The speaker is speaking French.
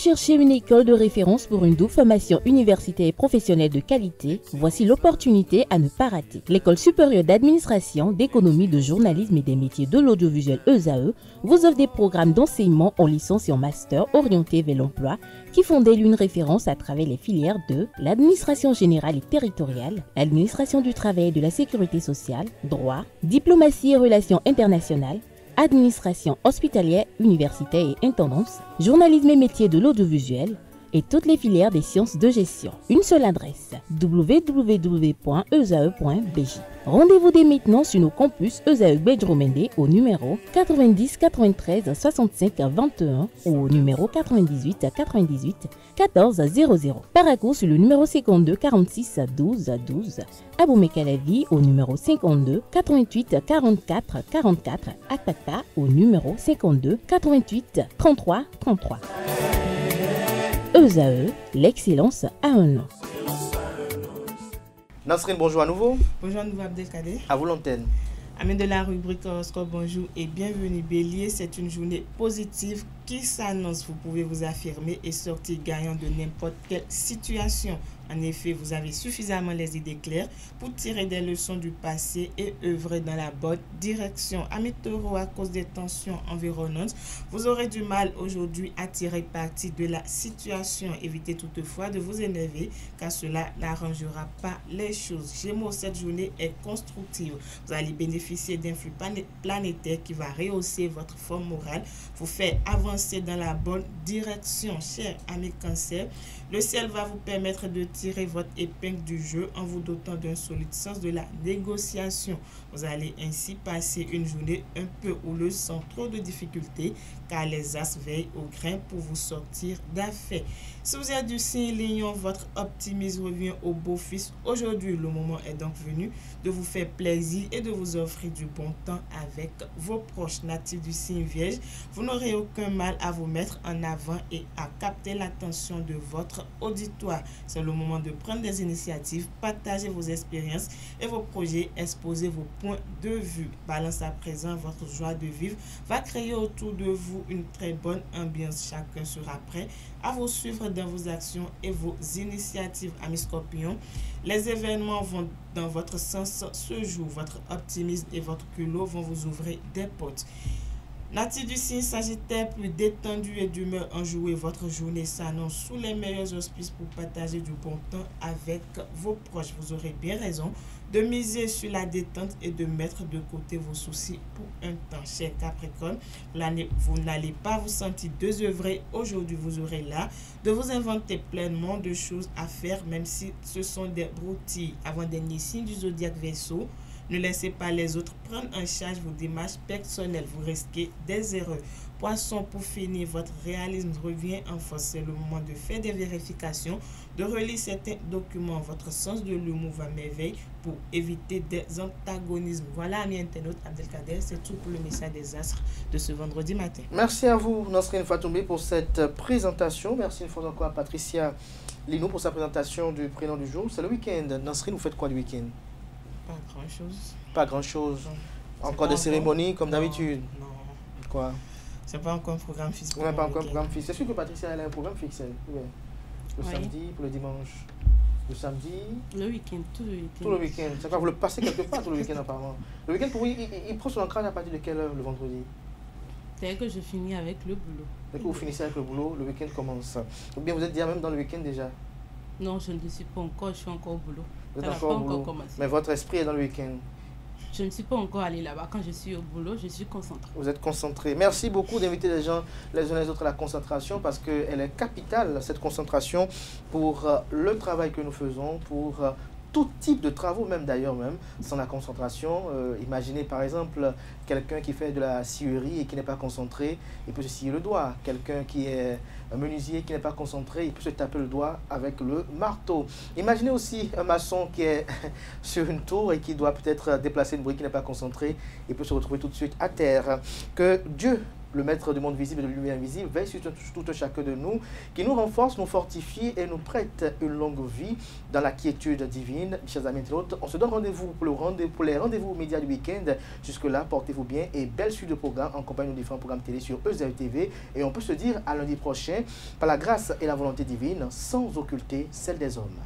cherchez une école de référence pour une double formation universitaire et professionnelle de qualité? Voici l'opportunité à ne pas rater. L'École supérieure d'administration, d'économie, de journalisme et des métiers de l'audiovisuel ESAE vous offre des programmes d'enseignement en licence et en master orientés vers l'emploi qui font d'elle une référence à travers les filières de l'administration générale et territoriale, l'administration du travail et de la sécurité sociale, droit, diplomatie et relations internationales, administration hospitalière, universitaire et intendance, journalisme et métiers de l'audiovisuel et toutes les filières des sciences de gestion. Une seule adresse, www.esae.bj. Rendez-vous dès maintenant sur nos campus ESAE Bedjromende au numéro 90 93 65 21 ou au numéro 98 98 14 00. Paracourt sur le numéro 52 46 12 12. Aboumé-Calavi au numéro 52 88 44 44. Akpakpa au numéro 52 88 33 33. ESAE, l'excellence a un nom. Nasrine, bonjour à nouveau. Bonjour à nouveau Abdelkader. À vous l'antenne. Amis de la rubrique horoscope, bonjour et bienvenue Bélier. C'est une journée positive qui s'annonce. Vous pouvez vous affirmer et sortir gagnant de n'importe quelle situation. En effet, vous avez suffisamment les idées claires pour tirer des leçons du passé et œuvrer dans la bonne direction. Amis Taureau, à cause des tensions environnantes, vous aurez du mal aujourd'hui à tirer parti de la situation. Évitez toutefois de vous énerver car cela n'arrangera pas les choses. Gémeaux, cette journée est constructive. Vous allez bénéficier d'influx planétaires qui va rehausser votre forme morale, vous faire avancer dans la bonne direction. Chers amis Cancer, le ciel va vous permettre de tirer votre épingle du jeu en vous dotant d'un solide sens de la négociation. Vous allez ainsi passer une journée un peu houleuse sans trop de difficultés car les as veillent au grain pour vous sortir d'affaires. Si vous êtes du signe Lion, votre optimisme revient au beau-fils. Aujourd'hui, le moment est donc venu de vous faire plaisir et de vous offrir du bon temps avec vos proches. Natifs du signe Vierge, vous n'aurez aucun mal à vous mettre en avant et à capter l'attention de votre auditoire. C'est le moment de prendre des initiatives, partager vos expériences et vos projets, exposer vos points de vue. Balance à présent, votre joie de vivre va créer autour de vous une très bonne ambiance. Chacun sera prêt à vous suivre dans vos actions et vos initiatives. Amis Scorpions, les événements vont dans votre sens ce jour. Votre optimisme et votre culot vont vous ouvrir des portes. Natif du signe Sagittaire, plus détendu et d'humeur enjouée, votre journée s'annonce sous les meilleurs auspices pour partager du bon temps avec vos proches. Vous aurez bien raison de miser sur la détente et de mettre de côté vos soucis pour un temps. Cher Capricorne, vous n'allez pas vous sentir désœuvré. Aujourd'hui, vous aurez là de vous inventer pleinement de choses à faire, même si ce sont des broutilles. Avant-dernier signe du zodiaque Verseau, ne laissez pas les autres prendre en charge vos démarches personnelles. Vous risquez des erreurs. Poisson, pour finir, votre réalisme revient en force. C'est le moment de faire des vérifications, de relire certains documents. Votre sens de l'humour va merveille pour éviter des antagonismes. Voilà, amis internautes, Abdelkader, c'est tout pour le message des astres de ce vendredi matin. Merci à vous, Nasrine Fatoumbi, pour cette présentation. Merci une fois encore à Patricia Linou pour sa présentation du prénom du jour. C'est le week-end. Nasrine, vous faites quoi le week-end? Pas grand-chose. Pas grand-chose. Encore des cérémonies comme d'habitude? Non. Quoi? C'est pas encore un programme fixe. On n'a pas encore un programme fixe. C'est sûr que Patricia elle a un programme fixe. Oui. Le Oui. samedi, pour le dimanche. Le samedi. Le week-end, tout le week-end. Tout le week-end. C'est quoi? Vous le passez quelque part tout le week-end apparemment. Le week-end, pour vous, il prend son ancrage à partir de quelle heure le vendredi? Dès que je finis avec le boulot. Dès que vous finissez avec le boulot, le week-end commence. Ou bien vous êtes déjà même dans le week-end déjà? Non, je ne le suis pas encore, je suis encore au boulot. Vous êtes Ça n'a encore pas au boulot. encore commencé. Mais votre esprit est dans le week-end. Je ne suis pas encore allée là-bas. Quand je suis au boulot, je suis concentrée. Vous êtes concentré. Merci beaucoup d'inviter les gens, les uns les autres à la concentration parce qu'elle est capitale, cette concentration, pour le travail que nous faisons, pour tout type de travaux, même d'ailleurs, même sans la concentration. Imaginez par exemple quelqu'un qui fait de la scierie et qui n'est pas concentré, il peut se scier le doigt. Quelqu'un qui est un menuisier qui n'est pas concentré, il peut se taper le doigt avec le marteau. Imaginez aussi un maçon qui est sur une tour et qui doit peut-être déplacer une brique qui n'est pas concentrée, il peut se retrouver tout de suite à terre. Que Dieu le maître du monde visible et de lumière invisible, veille sur tout chacun de nous, qui nous renforce, nous fortifie et nous prête une longue vie dans la quiétude divine. Chers amis internautes, on se donne rendez-vous pour les rendez-vous aux médias du week-end. Jusque-là, portez-vous bien et belle suite de programmes en compagnie de différents programmes télé sur EZAE TV. Et on peut se dire à lundi prochain, par la grâce et la volonté divine, sans occulter celle des hommes.